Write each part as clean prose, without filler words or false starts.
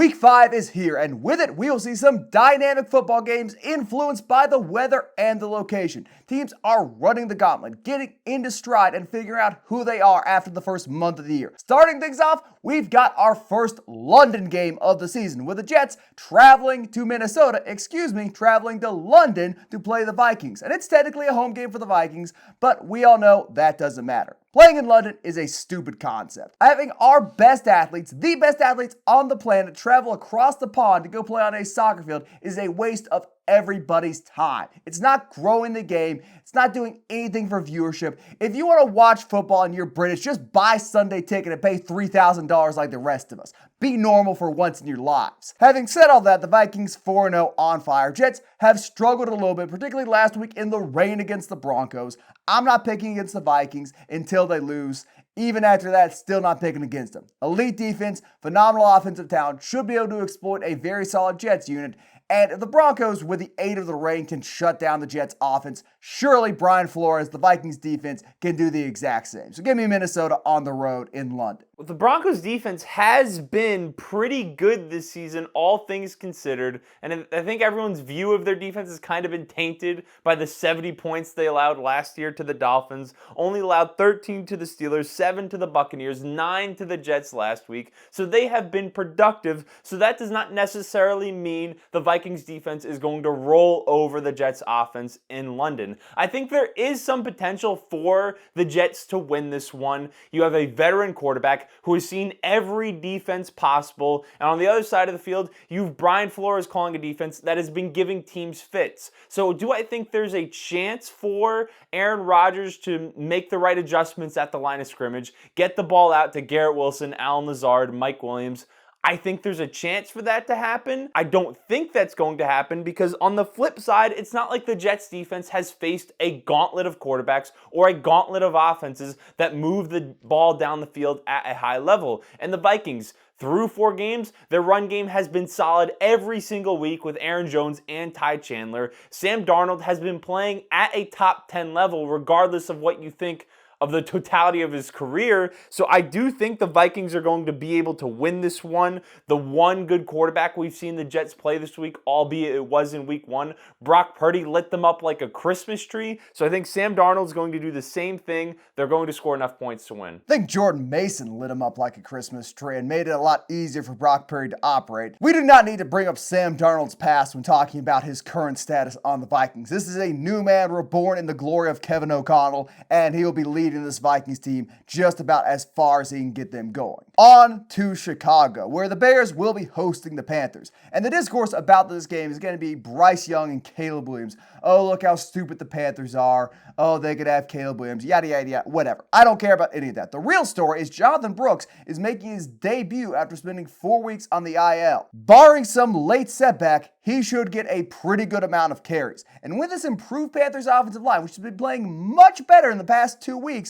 Week 5 is here, and with it, we will see some dynamic football games influenced by the weather and the location. Teams are running the gauntlet, getting into stride, and figuring out who they are after the first month of the year. Starting things off, we've got our first London game of the season, with the Jets traveling to London to play the Vikings. And it's technically a home game for the Vikings, but we all know that doesn't matter. Playing in London is a stupid concept. Having our best athletes, the best athletes on the planet, travel across the pond to go play on a soccer field is a waste of everybody's time. It's not growing the game. It's not doing anything for viewership. If you want to watch football and you're British, just buy Sunday ticket and pay $3,000 like the rest of us. Be normal for once in your lives. Having said all that, the Vikings 4-0 on fire. Jets have struggled a little bit, particularly last week in the rain against the Broncos. I'm not picking against the Vikings until they lose. Even after that, still not picking against them. Elite defense, phenomenal offensive talent, should be able to exploit a very solid Jets unit. And if the Broncos, with the aid of the rain, can shut down the Jets offense, surely Brian Flores, the Vikings defense, can do the exact same. So give me Minnesota on the road in London. Well, the Broncos defense has been pretty good this season, all things considered. And I think everyone's view of their defense has kind of been tainted by the 70 points they allowed last year to the Dolphins. Only allowed 13 to the Steelers, 7 to the Buccaneers, 9 to the Jets last week. So they have been productive. So that does not necessarily mean the Vikings defense is going to roll over the Jets offense in London. I think there is some potential for the Jets to win this one. You have a veteran quarterback who has seen every defense possible. And on the other side of the field, you've Brian Flores calling a defense that has been giving teams fits. So do I think there's a chance for Aaron Rodgers to make the right adjustments at the line of scrimmage, get the ball out to Garrett Wilson, Allen Lazard, Mike Williams? I think there's a chance for that to happen. I don't think that's going to happen because on the flip side, it's not like the Jets defense has faced a gauntlet of quarterbacks or a gauntlet of offenses that move the ball down the field at a high level. And the Vikings, through 4 games, their run game has been solid every single week with Aaron Jones and Ty Chandler. Sam Darnold has been playing at a top 10 level regardless of what you think of the totality of his career. So I do think the Vikings are going to be able to win this one. The one good quarterback we've seen the Jets play this week, albeit it was in week 1, Brock Purdy lit them up like a Christmas tree. So I think Sam Darnold's going to do the same thing. They're going to score enough points to win. I think Jordan Mason lit him up like a Christmas tree and made it a lot easier for Brock Purdy to operate. We do not need to bring up Sam Darnold's past when talking about his current status on the Vikings. This is a new man reborn in the glory of Kevin O'Connell, and he will be leading this Vikings team just about as far as he can get them going. On to Chicago, where the Bears will be hosting the Panthers. And the discourse about this game is going to be Bryce Young and Caleb Williams. Oh, look how stupid the Panthers are. Oh, they could have Caleb Williams, yada, yada, yada, whatever. I don't care about any of that. The real story is Jonathan Brooks is making his debut after spending 4 weeks on the IL. Barring some late setback, he should get a pretty good amount of carries. And with this improved Panthers offensive line, which has been playing much better in the past 2 weeks,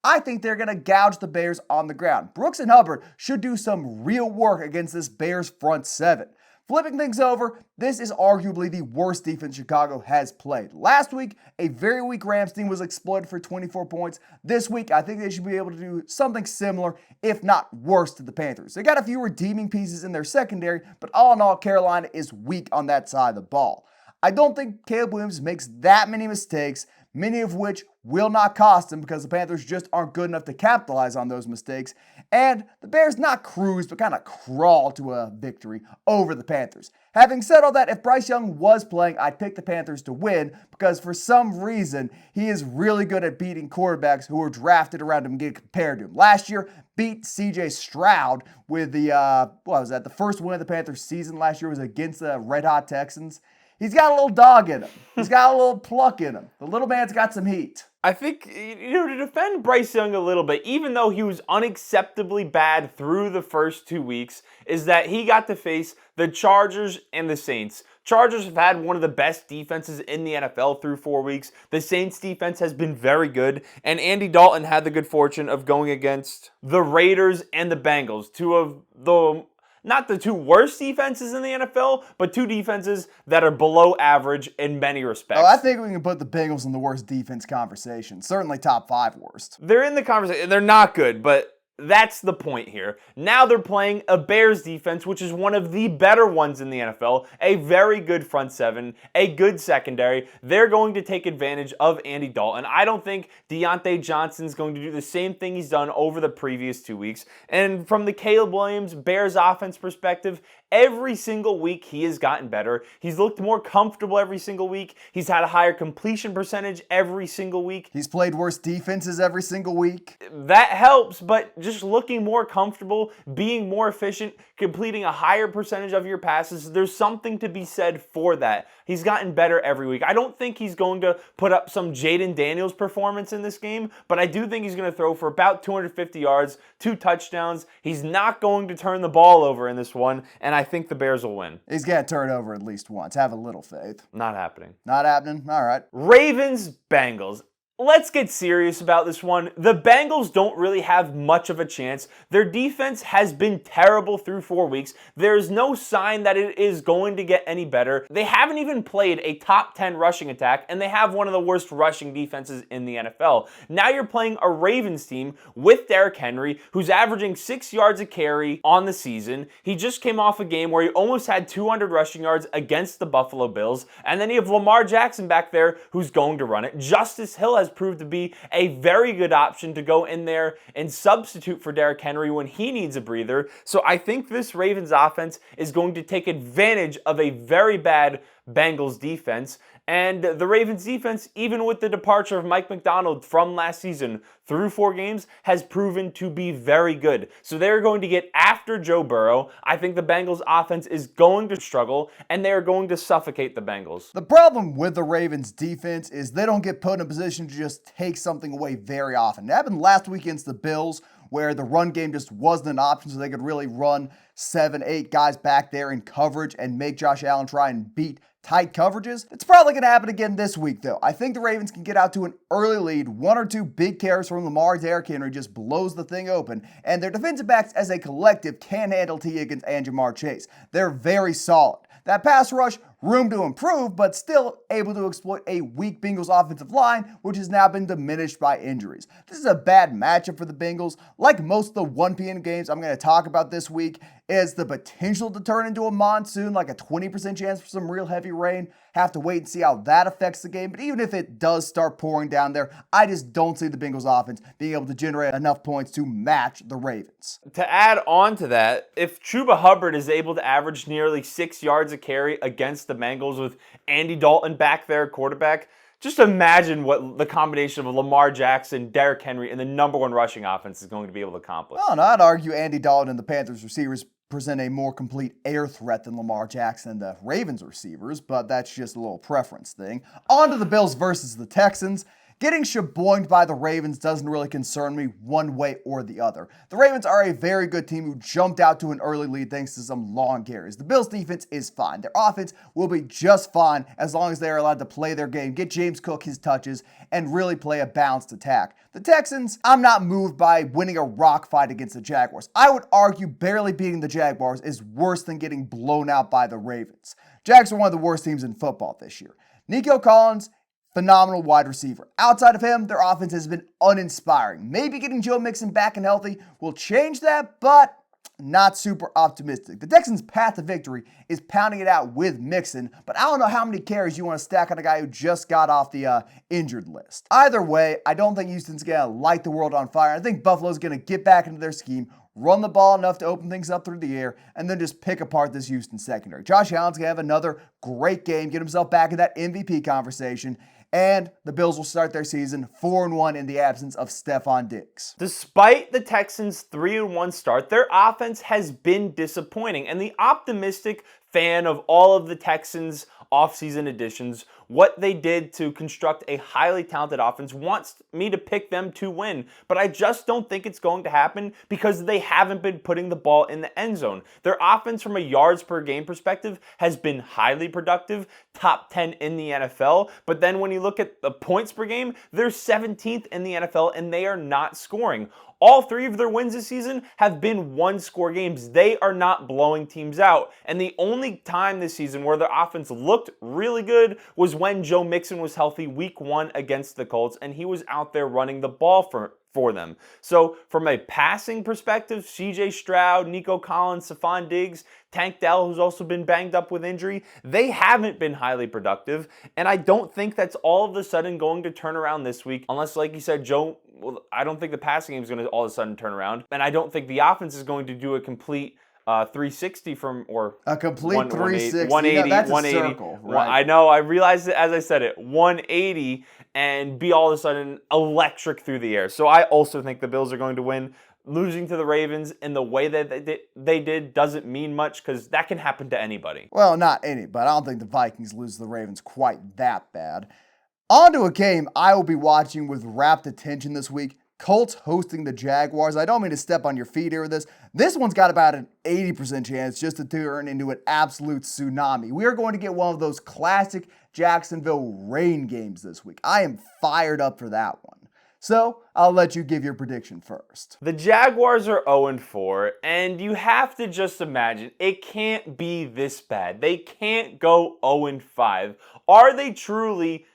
I think they're going to gouge the Bears on the ground. Brooks and Hubbard should do some real work against this Bears front 7. Flipping things over, this is arguably the worst defense Chicago has played. Last week, a very weak Rams team was exploited for 24 points. This week, I think they should be able to do something similar, if not worse, to the Panthers. They got a few redeeming pieces in their secondary, but all in all, Carolina is weak on that side of the ball. I don't think Caleb Williams makes that many mistakes, many of which will not cost him because the Panthers just aren't good enough to capitalize on those mistakes. And the Bears not cruise, but kind of crawl to a victory over the Panthers. Having said all that, if Bryce Young was playing, I'd pick the Panthers to win because for some reason, he is really good at beating quarterbacks who are drafted around him and get compared to him. Last year, beat C.J. Stroud with the first win of the Panthers season last year was against the Red Hot Texans. He's got a little dog in him. He's got a little pluck in him. The little man's got some heat. I think, to defend Bryce Young a little bit, even though he was unacceptably bad through the first 2 weeks, is that he got to face the Chargers and the Saints. Chargers have had one of the best defenses in the NFL through 4 weeks. The Saints defense has been very good, and Andy Dalton had the good fortune of going against the Raiders and the Bengals, two of the not the 2 worst defenses in the NFL, but 2 defenses that are below average in many respects. Oh, I think we can put the Bengals in the worst defense conversation. Certainly top 5 worst. They're in the conversation. They're not good, but That's the point here. Now they're playing a Bears defense, which is one of the better ones in the NFL, a very good front seven, a good secondary. They're going to take advantage of Andy Dalton. I don't think Deontay Johnson's going to do the same thing he's done over the previous 2 weeks. And from the Caleb Williams Bears offense perspective, every single week he has gotten better. He's looked more comfortable every single week. He's had a higher completion percentage every single week. He's played worse defenses every single week. That helps, but just looking more comfortable, being more efficient, completing a higher percentage of your passes, there's something to be said for that. He's gotten better every week. I don't think he's going to put up some Jaden Daniels performance in this game, but I do think he's going to throw for about 250 yards, 2 touchdowns. He's not going to turn the ball over in this one, and I think the Bears will win. He's going to turn it over at least once. Have a little faith. Not happening. Not happening? All right. Ravens, Bengals. Let's get serious about this one. The Bengals don't really have much of a chance. Their defense has been terrible through 4 weeks. There's no sign that it is going to get any better. They haven't even played a top 10 rushing attack, and they have one of the worst rushing defenses in the NFL. Now you're playing a Ravens team with Derrick Henry, who's averaging 6 yards a carry on the season. He just came off a game where he almost had 200 rushing yards against the Buffalo Bills. And then you have Lamar Jackson back there who's going to run it. Justice Hill has proved to be a very good option to go in there and substitute for Derrick Henry when he needs a breather. So I think this Ravens offense is going to take advantage of a very bad Bengals defense. And the Ravens defense, even with the departure of Mike Macdonald from last season through 4 games, has proven to be very good. So they're going to get after Joe Burrow. I think the Bengals offense is going to struggle, and they're going to suffocate the Bengals. The problem with the Ravens defense is they don't get put in a position to just take something away very often. It happened last week against the Bills, where the run game just wasn't an option, so they could really run 7-8 guys back there in coverage and make Josh Allen try and beat tight coverages. It's probably going to happen again this week, though. I think the Ravens can get out to an early lead. 1 or 2 big carries from Lamar. Derrick Henry just blows the thing open. And their defensive backs as a collective can handle T. Higgins and Jamar Chase. They're very solid. That pass rush, room to improve, but still able to exploit a weak Bengals offensive line, which has now been diminished by injuries. This is a bad matchup for the Bengals. Like most of the 1 p.m. games I'm going to talk about this week, is the potential to turn into a monsoon, like a 20% chance for some real heavy rain. Have to wait and see how that affects the game. But even if it does start pouring down there, I just don't see the Bengals offense being able to generate enough points to match the Ravens. To add on to that, if Chuba Hubbard is able to average nearly 6 yards a carry against the Bengals with Andy Dalton back there, quarterback, just imagine what the combination of Lamar Jackson, Derrick Henry, and the number 1 rushing offense is going to be able to accomplish. Well, I'd argue Andy Dalton and the Panthers receivers present a more complete air threat than Lamar Jackson and the Ravens receivers, but that's just a little preference thing. On to the Bills versus the Texans. Getting shaboinged by the Ravens doesn't really concern me one way or the other. The Ravens are a very good team who jumped out to an early lead thanks to some long carries. The Bills' defense is fine. Their offense will be just fine as long as they are allowed to play their game, get James Cook his touches, and really play a balanced attack. The Texans, I'm not moved by winning a rock fight against the Jaguars. I would argue barely beating the Jaguars is worse than getting blown out by the Ravens. Jags are one of the worst teams in football this year. Nico Collins, phenomenal wide receiver. Outside of him, their offense has been uninspiring. Maybe getting Joe Mixon back and healthy will change that, but not super optimistic. The Texans' path to victory is pounding it out with Mixon, but I don't know how many carries you want to stack on a guy who just got off the injured list. Either way, I don't think Houston's going to light the world on fire. I think Buffalo's going to get back into their scheme, run the ball enough to open things up through the air, and then just pick apart this Houston secondary. Josh Allen's going to have another great game, get himself back in that MVP conversation, and the Bills will start their season 4-1 in the absence of Stephon Diggs. Despite the Texans' 3-1 start, their offense has been disappointing, and the optimistic fan of all of the Texans' offseason additions, what they did to construct a highly talented offense, wants me to pick them to win. But I just don't think it's going to happen because they haven't been putting the ball in the end zone. Their offense from a yards per game perspective has been highly productive, top 10 in the NFL. But then when you look at the points per game, they're 17th in the NFL and they are not scoring. All 3 of their wins this season have been 1-score games. They are not blowing teams out. And the only time this season where their offense looked really good was when Joe Mixon was healthy week 1 against the Colts, and he was out there running the ball for for them. So from a passing perspective, CJ Stroud, Nico Collins, Stephon Diggs, Tank Dell, who's also been banged up with injury, they haven't been highly productive. And I don't think that's all of a sudden going to turn around this week, unless, like you said, Joe, well, I don't think the passing game is going to all of a sudden turn around. And I don't think the offense is going to do a complete 360 from, or a complete 360. 180, That's 180. A circle, right? I know, I realized it as I said it, 180, and be all of a sudden electric through the air. So I also think the Bills are going to win. Losing to the Ravens in the way that they did doesn't mean much, because that can happen to anybody. Well, not any, but I don't think the Vikings lose to the Ravens quite that bad. On to a game I will be watching with rapt attention this week. Colts hosting the Jaguars. I don't mean to step on your feet here with this. This one's got about an 80% chance just to turn into an absolute tsunami. We are going to get one of those classic Jacksonville rain games this week. I am fired up for that one. So, I'll let you give your prediction first. The Jaguars are 0-4, and you have to just imagine, it can't be this bad. They can't go 0-5. Are they truly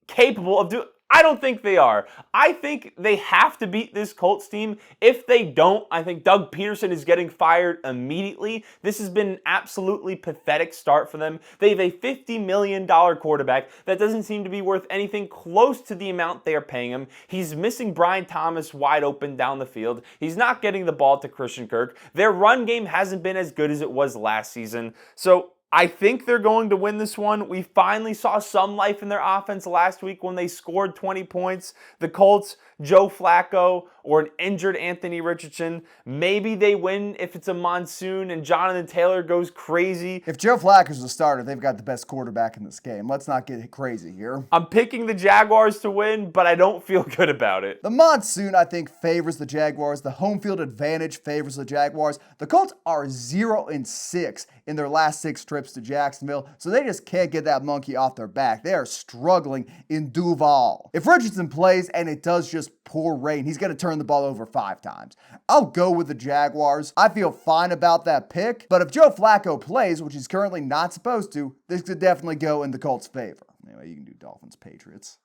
capable of doing? I don't think they are. I think they have to beat this Colts team. If they don't, I think Doug Peterson is getting fired immediately. This has been an absolutely pathetic start for them. They have a $50 million quarterback that doesn't seem to be worth anything close to the amount they are paying him. He's missing Brian Thomas wide open down the field. He's not getting the ball to Christian Kirk. Their run game hasn't been as good as it was last season. So I think they're going to win this one. We finally saw some life in their offense last week when they scored 20 points. The Colts, Joe Flacco, or an injured Anthony Richardson. Maybe they win if it's a monsoon and Jonathan Taylor goes crazy. If Joe Flacco's the starter, they've got the best quarterback in this game. Let's not get crazy here. I'm picking the Jaguars to win, but I don't feel good about it. The monsoon, I think, favors the Jaguars. The home field advantage favors the Jaguars. The Colts are 0-6 in their last 6 trips to Jacksonville, so they just can't get that monkey off their back. They are struggling in Duval. If Richardson plays and it does just pour rain, he's going to turn the ball over 5 times. I'll go with the Jaguars. I feel fine about that pick, but if Joe Flacco plays, which he's currently not supposed to, this could definitely go in the Colts' favor. Anyway, you can do Dolphins, Patriots.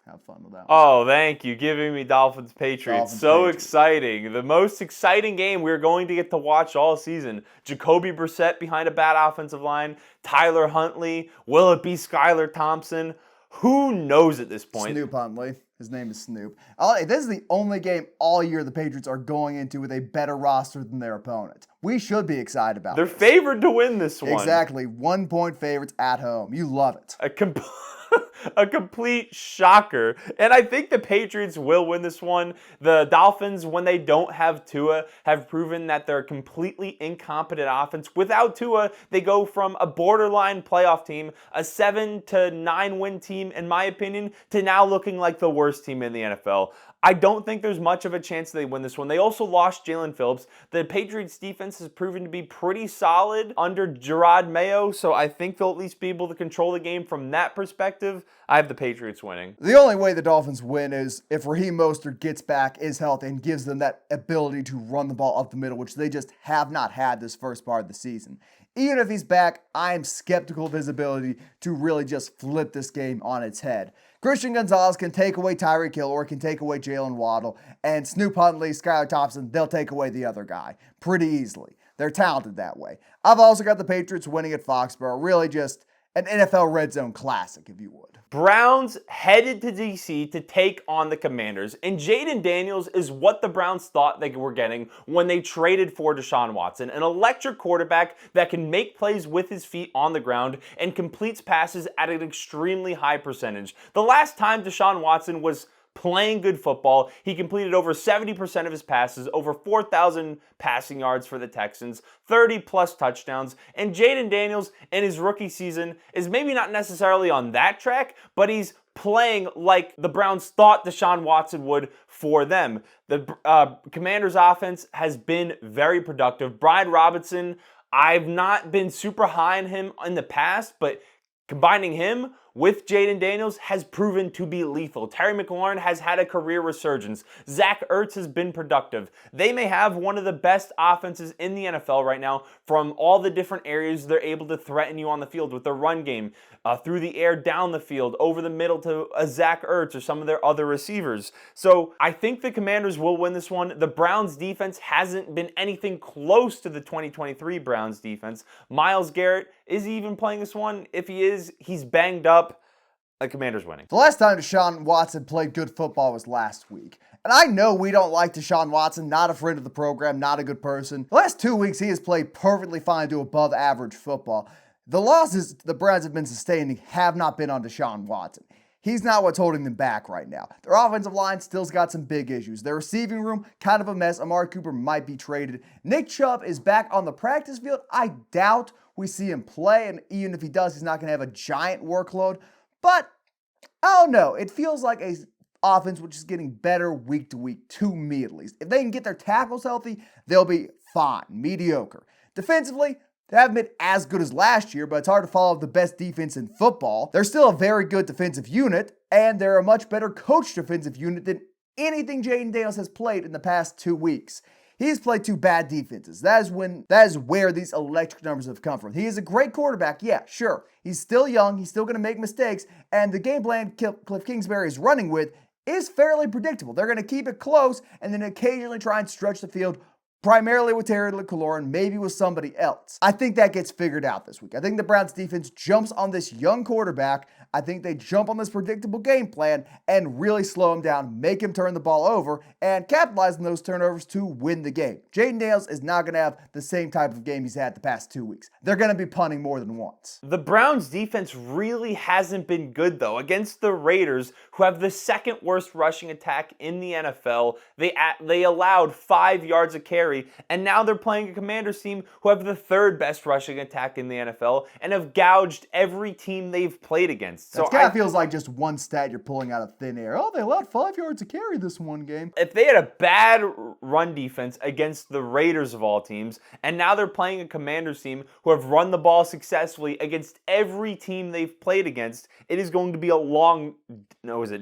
Have fun with that one. Oh, thank you. Giving me Dolphins Patriots. Exciting. The most exciting game we're going to get to watch all season. Jacoby Brissett behind a bad offensive line. Tyler Huntley. Will it be Skylar Thompson? Who knows at this point? Snoop Huntley. His name is Snoop. This is the only game all year the Patriots are going into with a better roster than their opponent. We should be excited about They're this. favored to win this one. Exactly. 1-point favorites at home. You love it. A complete shocker. And I think the Patriots will win this one. The Dolphins, when they don't have Tua, have proven that they're a completely incompetent offense. Without Tua, they go from a borderline playoff team, a 7-9 win team, in my opinion, to now looking like the worst team in the NFL. I don't think there's much of a chance they win this one. They also lost Jalen Phillips. The Patriots defense has proven to be pretty solid under Gerard Mayo, so I think they'll at least be able to control the game from that perspective. I have the Patriots winning. The only way the Dolphins win is if Raheem Mostert gets back, is healthy, and gives them that ability to run the ball up the middle, which they just have not had this first part of the season. Even if he's back, I am skeptical of his ability to really just flip this game on its head. Christian Gonzalez can take away Tyreek Hill or can take away Jalen Waddle, and Snoop Huntley, Skylar Thompson, they'll take away the other guy pretty easily. They're talented that way. I've also got the Patriots winning at Foxborough. Really just an NFL red zone classic, if you would. Browns headed to D.C. to take on the Commanders, and Jaden Daniels is what the Browns thought they were getting when they traded for Deshaun Watson, an electric quarterback that can make plays with his feet on the ground and completes passes at an extremely high percentage. The last time Deshaun Watson was playing good football, he completed over 70% of his passes, over 4,000 passing yards for the Texans, 30-plus touchdowns, and Jaden Daniels in his rookie season is maybe not necessarily on that track, but he's playing like the Browns thought Deshaun Watson would for them. The Commanders' offense has been very productive. Brian Robinson, I've not been super high on him in the past, but combining him with Jaden Daniels has proven to be lethal. Terry McLaurin has had a career resurgence. Zach Ertz has been productive. They may have one of the best offenses in the NFL right now from all the different areas they're able to threaten you on the field with their run game, through the air, down the field, over the middle to a Zach Ertz or some of their other receivers. So I think the Commanders will win this one. The Browns defense hasn't been anything close to the 2023 Browns defense. Myles Garrett, is he even playing this one? If he is, he's banged up. The Commanders winning. The last time Deshaun Watson played good football was last week. And I know we don't like Deshaun Watson, not a friend of the program, not a good person. The last 2 weeks, he has played perfectly fine to above average football. The losses the Browns have been sustaining have not been on Deshaun Watson. He's not what's holding them back right now. Their offensive line still's got some big issues. Their receiving room, kind of a mess. Amari Cooper might be traded. Nick Chubb is back on the practice field. I doubt we see him play, and even if he does, he's not going to have a giant workload. But, I don't know. It feels like a offense which is getting better week to week, to me at least. If they can get their tackles healthy, they'll be fine, mediocre. Defensively, they haven't been as good as last year, but it's hard to follow the best defense in football. They're still a very good defensive unit, and they're a much better coached defensive unit than anything Jaden Daniels has played in the past 2 weeks. He's played 2 bad defenses. That is where these electric numbers have come from. He is a great quarterback, yeah, sure. He's still young, he's still going to make mistakes, and the game plan Cliff Kingsbury is running with is fairly predictable. They're going to keep it close and then occasionally try and stretch the field, primarily with Terry McLaurin, maybe with somebody else. I think that gets figured out this week. I think the Browns defense jumps on this young quarterback. I think they jump on this predictable game plan and really slow him down, make him turn the ball over, and capitalize on those turnovers to win the game. Jaden Daniels is not going to have the same type of game he's had the past 2 weeks. They're going to be punting more than once. The Browns defense really hasn't been good, though. Against the Raiders, who have the second worst rushing attack in the NFL, they allowed 5 yards a carry, and now they're playing a Commanders team who have the third best rushing attack in the NFL and have gouged every team they've played against. So it kind of feels like just one stat you're pulling out of thin air. Oh, they allowed 5 yards a carry this one game. If they had a bad run defense against the Raiders of all teams, and now they're playing a Commanders team who have run the ball successfully against every team they've played against, it is going to be a long,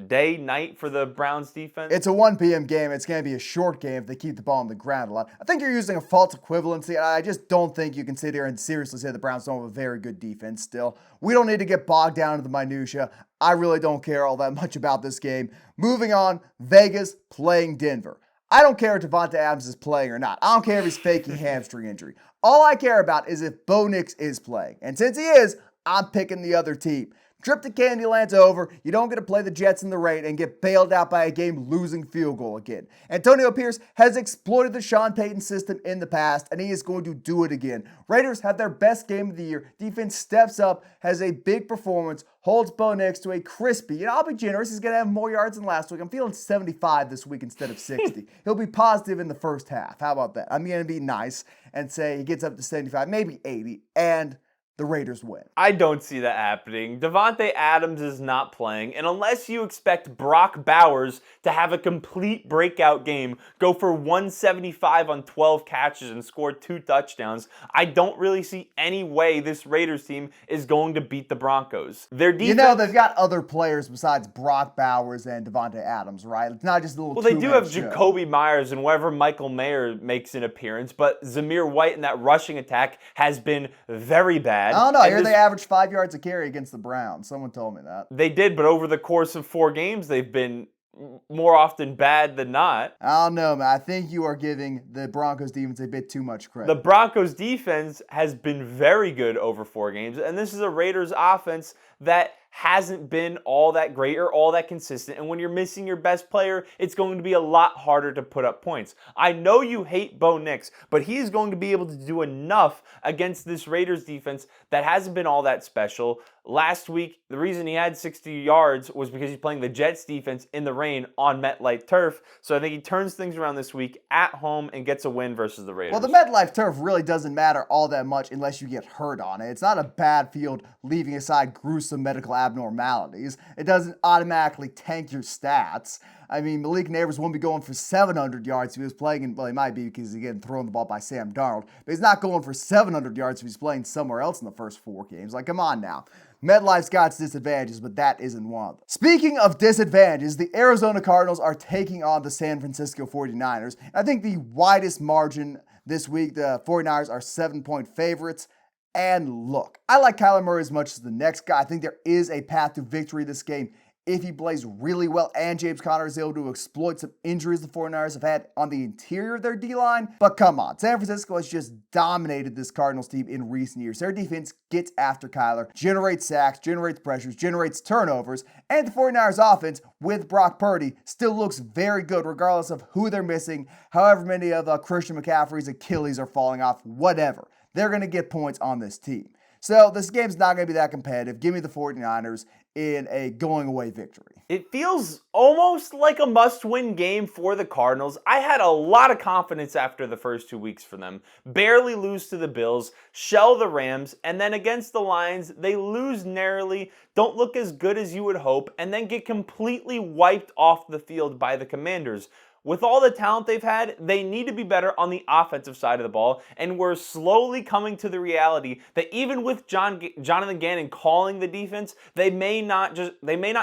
day, night for the Browns defense? It's a 1 p.m. game. It's going to be a short game if they keep the ball on the ground a lot. I think you're using a false equivalency. I just don't think you can sit here and seriously say the Browns don't have a very good defense still. We don't need to get bogged down into the minutia. I really don't care all that much about this game. Moving on, Vegas playing Denver. I don't care if Davante Adams is playing or not. I don't care if he's faking hamstring injury. All I care about is if Bo Nix is playing. And since he is, I'm picking the other team. Trip to Candyland's over. You don't get to play the Jets in the rain and get bailed out by a game-losing field goal again. Antonio Pierce has exploited the Sean Payton system in the past, and he is going to do it again. Raiders have their best game of the year. Defense steps up, has a big performance, holds Bo Nix to a crispy, and I'll be generous, he's going to have more yards than last week. I'm feeling 75 this week instead of 60. He'll be positive in the first half. How about that? I'm going to be nice and say he gets up to 75, maybe 80, and the Raiders win. I don't see that happening. Davante Adams is not playing, and unless you expect Brock Bowers to have a complete breakout game, go for 175 on 12 catches and score 2 touchdowns, I don't really see any way this Raiders team is going to beat the Broncos. Their defense, they've got other players besides Brock Bowers and Davante Adams, right? It's not just a little. Well, they do have Jacoby Myers and wherever Michael Mayer makes an appearance, but Zamir White in that rushing attack has been very bad. I don't know. I hear they averaged 5 yards a carry against the Browns. Someone told me that. They did, but over the course of 4 games, they've been more often bad than not. I don't know, man. I think you are giving the Broncos defense a bit too much credit. The Broncos defense has been very good over 4 games, and this is a Raiders offense that hasn't been all that great or all that consistent. And when you're missing your best player, it's going to be a lot harder to put up points. I know you hate Bo Nix, but he is going to be able to do enough against this Raiders defense that hasn't been all that special. Last week, the reason he had 60 yards was because he's playing the Jets defense in the rain on MetLife turf. So I think he turns things around this week at home and gets a win versus the Raiders. Well, the MetLife turf really doesn't matter all that much unless you get hurt on it. It's not a bad field, leaving aside gruesome medical abnormalities. It doesn't automatically tank your stats. I mean, Malik Neighbors won't be going for 700 yards if he was playing in, well, he might be because he's getting thrown the ball by Sam Darnold, but he's not going for 700 yards if he's playing somewhere else in the first 4 games. Like, come on now. MetLife's got its disadvantages, but that isn't one of them. Speaking of disadvantages, the Arizona Cardinals are taking on the San Francisco 49ers. I think the widest margin this week, the 49ers are 7-point favorites. And look, I like Kyler Murray as much as the next guy. I think there is a path to victory this game if he plays really well and James Conner is able to exploit some injuries the 49ers have had on the interior of their D-line. But come on, San Francisco has just dominated this Cardinals team in recent years. Their defense gets after Kyler, generates sacks, generates pressures, generates turnovers, and the 49ers offense with Brock Purdy still looks very good regardless of who they're missing, however many of Christian McCaffrey's Achilles are falling off, whatever. They're going to get points on this team. So this game's not going to be that competitive. Give me the 49ers in a going-away victory. It feels almost like a must-win game for the Cardinals. I had a lot of confidence after the first 2 weeks for them. Barely lose to the Bills, shell the Rams, and then against the Lions, they lose narrowly, don't look as good as you would hope, and then get completely wiped off the field by the Commanders. With all the talent they've had, they need to be better on the offensive side of the ball, and we're slowly coming to the reality that even with Jonathan Gannon calling the defense, they may not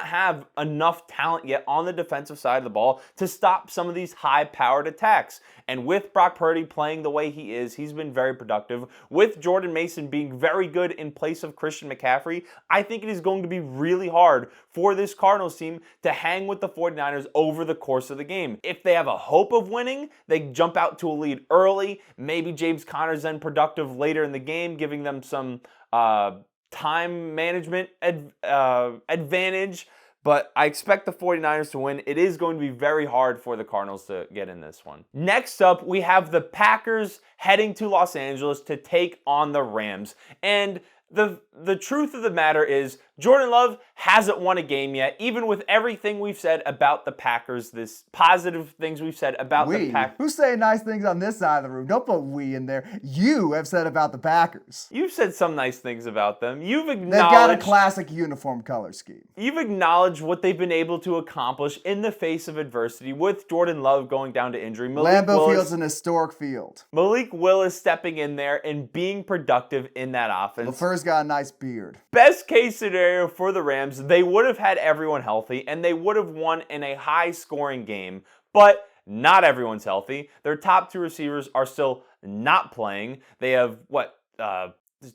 have enough talent yet on the defensive side of the ball to stop some of these high-powered attacks. And with Brock Purdy playing the way he is, he's been very productive. With Jordan Mason being very good in place of Christian McCaffrey, I think it is going to be really hard for this Cardinals team to hang with the 49ers over the course of the game. If they have a hope of winning, they jump out to a lead early. Maybe James Conner's then productive later in the game, giving them some time management advantage. But I expect the 49ers to win. It is going to be very hard for the Cardinals to get in this one. Next up, we have the Packers heading to Los Angeles to take on the Rams. And the truth of the matter is, Jordan Love hasn't won a game yet, even with everything we've said about the Packers, this positive things we've said about the Packers. Who's saying nice things on this side of the room? Don't put we in there. You have said about the Packers. You've said some nice things about them. They've got a classic uniform color scheme. You've acknowledged what they've been able to accomplish in the face of adversity with Jordan Love going down to injury. Lambeau Field's an historic field. Malik Willis stepping in there and being productive in that offense. LaFleur's got a nice beard. Best case scenario for the Rams, they would have had everyone healthy and they would have won in a high-scoring game, but not everyone's healthy. Their top 2 receivers are still not playing. They have,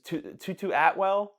Tutu Atwell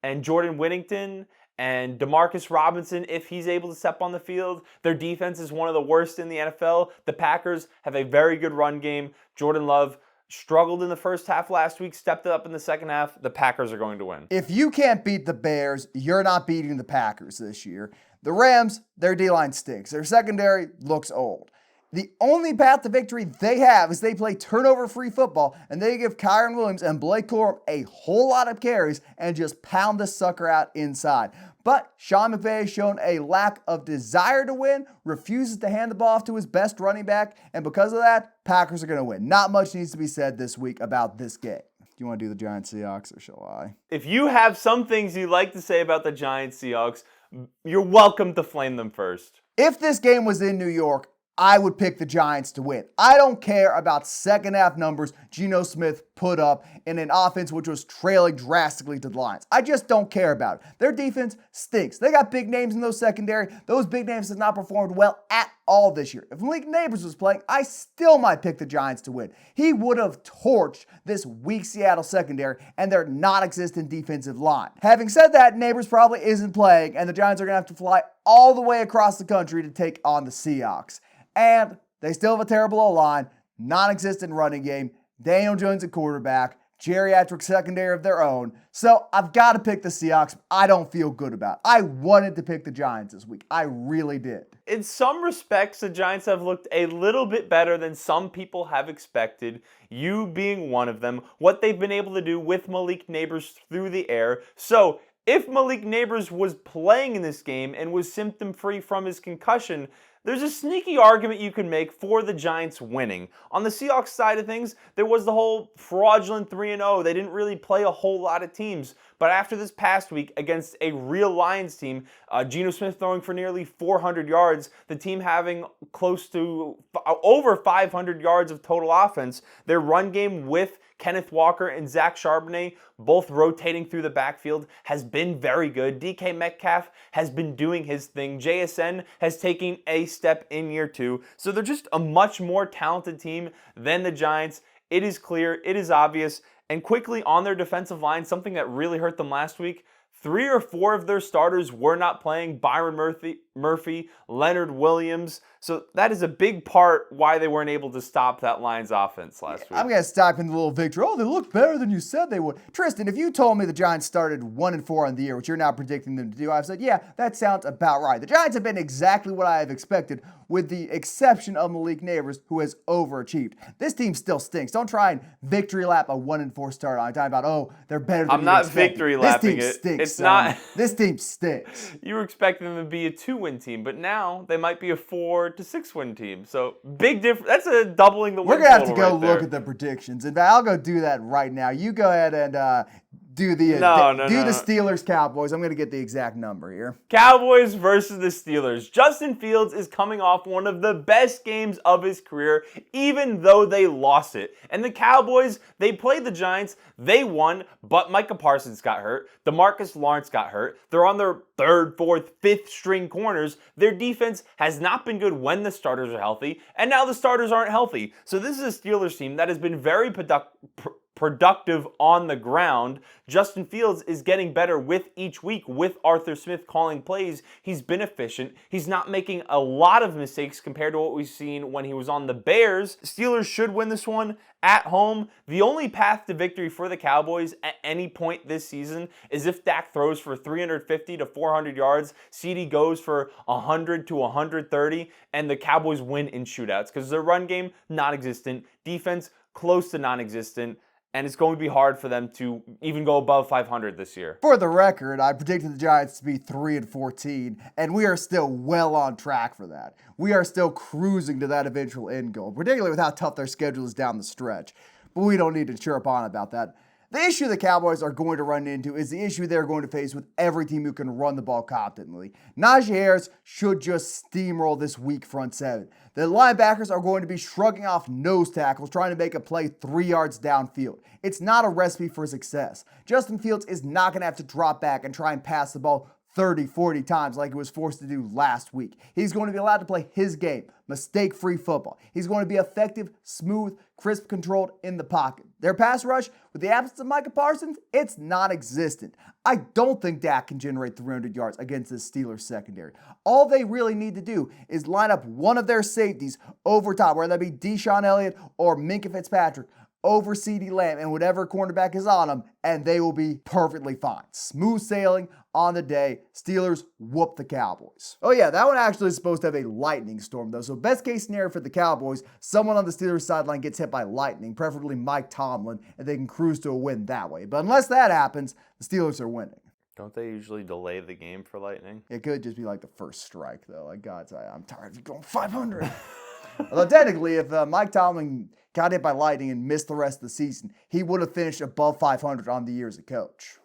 and Jordan Whittington and Demarcus Robinson, if he's able to step on the field. Their defense is one of the worst in the NFL. The Packers have a very good run game. Jordan Love struggled in the first half last week, stepped up in the second half. The Packers are going to win. If you can't beat the Bears, you're not beating the Packers this year. The Rams, their D-line stinks. Their secondary looks old. The only path to victory they have is they play turnover-free football, and they give Kyren Williams and Blake Corum a whole lot of carries and just pound this sucker out inside. But Sean McVay has shown a lack of desire to win, refuses to hand the ball off to his best running back, and because of that, Packers are going to win. Not much needs to be said this week about this game. Do you want to do the Giants Seahawks, or shall I? If you have some things you'd like to say about the Giants Seahawks, you're welcome to flame them first. If this game was in New York, I would pick the Giants to win. I don't care about second half numbers Geno Smith put up in an offense which was trailing drastically to the Lions. I just don't care about it. Their defense stinks. They got big names in those secondary. Those big names have not performed well at all this year. If Malik Neighbors was playing, I still might pick the Giants to win. He would have torched this weak Seattle secondary and their non-existent defensive line. Having said that, Neighbors probably isn't playing, and the Giants are going to have to fly all the way across the country to take on the Seahawks. And they still have a terrible O-line, non-existent running game, Daniel Jones at quarterback, geriatric secondary of their own. So I've got to pick the Seahawks. I don't feel good about it. I wanted to pick the Giants this week. I really did. In some respects, the Giants have looked a little bit better than some people have expected, you being one of them, what they've been able to do with Malik Neighbors through the air. So if Malik Neighbors was playing in this game and was symptom-free from his concussion, There's a sneaky argument you can make for the Giants winning. On the Seahawks side of things, there was the whole fraudulent 3-0. They didn't really play a whole lot of teams. But after this past week against a real Lions team, Geno Smith throwing for nearly 400 yards, the team having close to over 500 yards of total offense, their run game with Kenneth Walker and Zach Charbonnet, both rotating through the backfield, has been very good. DK Metcalf has been doing his thing. JSN has taken a step in year 2. So they're just a much more talented team than the Giants. It is clear, it is obvious. And quickly on their defensive line, something that really hurt them last week, 3 or 4 of their starters were not playing. Byron Murphy, Leonard Williams. So that is a big part why they weren't able to stop that Lions offense last week. I'm going to stop in the little victory. Oh, they look better than you said they would. Tristan, if you told me the Giants started 1-4 on the year, which you're now predicting them to do, I've said, yeah, that sounds about right. The Giants have been exactly what I have expected, with the exception of Malik Neighbors, who has overachieved. This team still stinks. Don't try and victory lap a 1-4 start. I'm talking about, oh, they're better than I'm not victory lapping it. This team stinks. It's not. This team stinks. You were expecting them to be a 2-win team, but now they might be a 4 to 6-win team. So big difference. That's a doubling the win total. We're going to have to go right look there. at the predictions. And I'll go do that right now. You go ahead and do the Steelers Cowboys. I'm going to get the exact number here. Cowboys versus the Steelers. Justin Fields is coming off one of the best games of his career, even though they lost it. And the Cowboys, they played the Giants, they won, but Micah Parsons got hurt. DeMarcus Lawrence got hurt. They're on their 3rd, 4th, 5th string corners. Their defense has not been good when the starters are healthy, and now the starters aren't healthy. So this is a Steelers team that has been very productive on the ground. Justin Fields is getting better with each week with Arthur Smith calling plays. He's been efficient. He's not making a lot of mistakes compared to what we've seen when he was on the Bears. Steelers should win this one at home. The only path to victory for the Cowboys at any point this season is if Dak throws for 350 to 400 yards, CD goes for 100 to 130, and the Cowboys win in shootouts because their run game, non-existent. Defense, close to non-existent. And it's going to be hard for them to even go above 500 this year. For the record, I predicted the Giants to be 3-14, and we are still well on track for that. We are still cruising to that eventual end goal, particularly with how tough their schedule is down the stretch. But we don't need to chirp on about that. The issue the Cowboys are going to run into is the issue they're going to face with every team who can run the ball competently. Najee Harris should just steamroll this weak front seven. The linebackers are going to be shrugging off nose tackles, trying to make a play 3 yards downfield. It's not a recipe for success. Justin Fields is not going to have to drop back and try and pass the ball 30, 40 times like he was forced to do last week. He's going to be allowed to play his game, mistake-free football. He's going to be effective, smooth, crisp, controlled in the pocket. Their pass rush, with the absence of Micah Parsons, it's non-existent. I don't think Dak can generate 300 yards against the Steelers secondary. All they really need to do is line up one of their safeties over top, whether that be Deshaun Elliott or Minkah Fitzpatrick, over CeeDee Lamb and whatever cornerback is on them, and they will be perfectly fine. Smooth sailing on the day. Steelers whoop the Cowboys. Oh yeah, that one actually is supposed to have a lightning storm though. So best case scenario for the Cowboys, someone on the Steelers sideline gets hit by lightning, preferably Mike Tomlin, and they can cruise to a win that way. But unless that happens, the Steelers are winning. Don't they usually delay the game for lightning? It could just be like the first strike though. Like, God, I'm tired of going 500. Although technically, if Mike Tomlin got hit by lightning and missed the rest of the season, he would have finished above 500 on the year as a coach.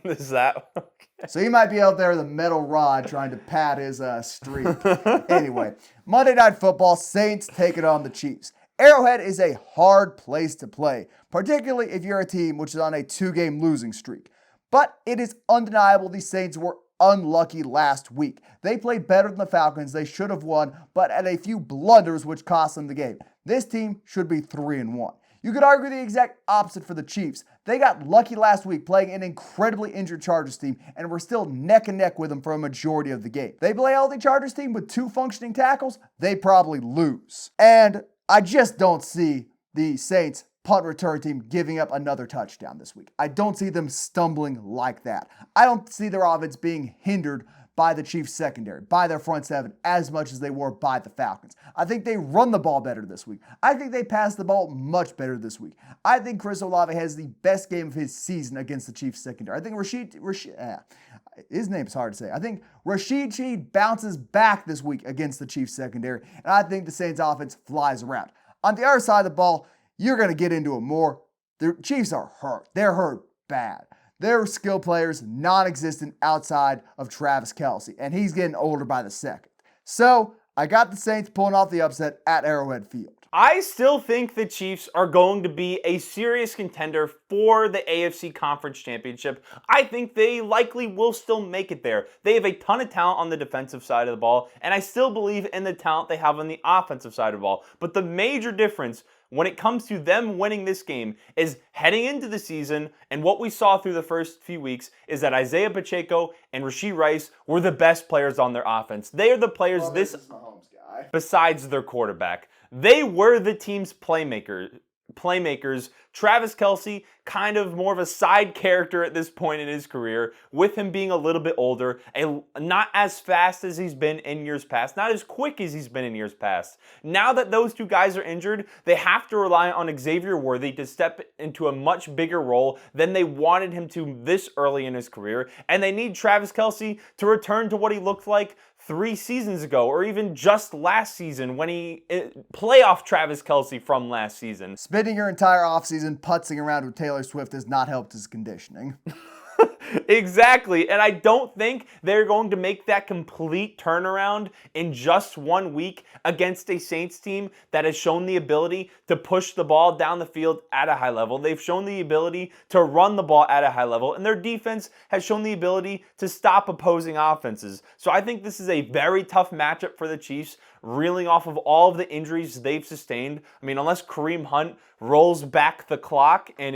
Is that okay? So he might be out there with a metal rod trying to pad his streak. Anyway, Monday Night Football, Saints taking on the Chiefs. Arrowhead is a hard place to play, particularly if you're a team which is on a 2-game losing streak. But it is undeniable the Saints were unlucky last week. They played better than the Falcons. They should have won, but had a few blunders which cost them the game. This team should be 3-1. You could argue the exact opposite for the Chiefs. They got lucky last week playing an incredibly injured Chargers team and were still neck and neck with them for a majority of the game. They play a healthy Chargers team with 2 functioning tackles, they probably lose. And I just don't see the Saints punt return team giving up another touchdown this week. I don't see them stumbling like that. I don't see their offense being hindered by the Chiefs secondary, by their front seven, as much as they were by the Falcons. I think they run the ball better this week. I think they pass the ball much better this week. I think Chris Olave has the best game of his season against the Chiefs secondary. I think his name's hard to say. I think Rashid Shaheed bounces back this week against the Chiefs secondary, and I think the Saints offense flies around. On the other side of the ball, you're going to get into it more. The Chiefs are hurt. They're hurt bad. Their skill players non-existent outside of Travis Kelce, and he's getting older by the second. So I got the Saints pulling off the upset at Arrowhead Field. I still think the Chiefs are going to be a serious contender for the AFC Conference Championship. I think they likely will still make it there. They have a ton of talent on the defensive side of the ball, and I still believe in the talent they have on the offensive side of the ball. But the major difference when it comes to them winning this game is heading into the season, and what we saw through the first few weeks is that Isaiah Pacheco and Rashee Rice were the best players on their offense. They are the players besides their quarterback. They were the team's playmakers. Travis Kelce, kind of more of a side character at this point in his career, with him being a little bit older, not as fast as he's been in years past, not as quick as he's been in years past. Now that those two guys are injured, they have to rely on Xavier Worthy to step into a much bigger role than they wanted him to this early in his career, and they need Travis Kelce to return to what he looked like 3 seasons ago, or even just last season when playoff Travis Kelce from last season. Spending your entire offseason putzing around with Taylor Swift has not helped his conditioning. Exactly, and I don't think they're going to make that complete turnaround in just 1 week against a Saints team that has shown the ability to push the ball down the field at a high level. They've shown the ability to run the ball at a high level, and their defense has shown the ability to stop opposing offenses. So I think this is a very tough matchup for the Chiefs, reeling off of all of the injuries they've sustained. I mean, unless Kareem Hunt rolls back the clock and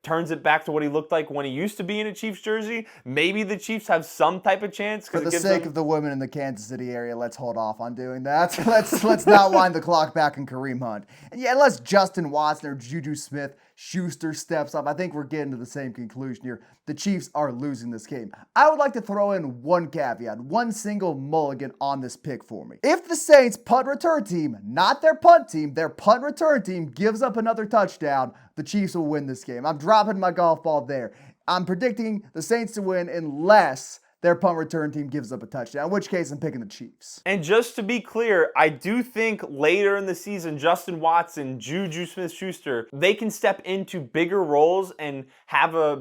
turns it back to what he looked like when he used to be in a Chiefs jersey, maybe the Chiefs have some type of chance. For the sake of the women in the Kansas City area, let's hold off on doing that. Let's not wind the clock back in Kareem Hunt. And yeah, unless Justin Watson or Juju Smith-Schuster steps up, I think we're getting to the same conclusion here. The Chiefs are losing this game. I would like to throw in one caveat, one single mulligan on this pick for me. If the Saints punt return team, not their punt team, their punt return team gives up another touchdown, the Chiefs will win this game. I'm dropping my golf ball there. I'm predicting the Saints to win unless their punt return team gives up a touchdown, in which case I'm picking the Chiefs. And just to be clear, I do think later in the season, Justin Watson, Juju Smith-Schuster, they can step into bigger roles and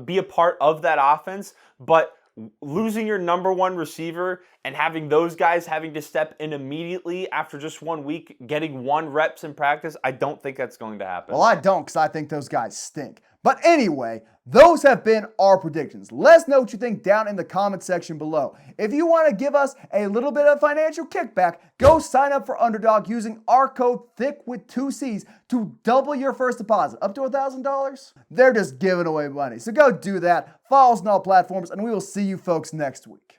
be a part of that offense, but losing your number one receiver and having those guys having to step in immediately after just 1 week, getting 1 reps in practice, I don't think that's going to happen. Well, I don't, because I think those guys stink. But anyway, those have been our predictions. Let us know what you think down in the comment section below. If you want to give us a little bit of financial kickback, go sign up for Underdog using our code Thicc with 2 C's to double your first deposit, up to $1,000. They're just giving away money. So go do that. Follow us on all platforms, and we will see you folks next week.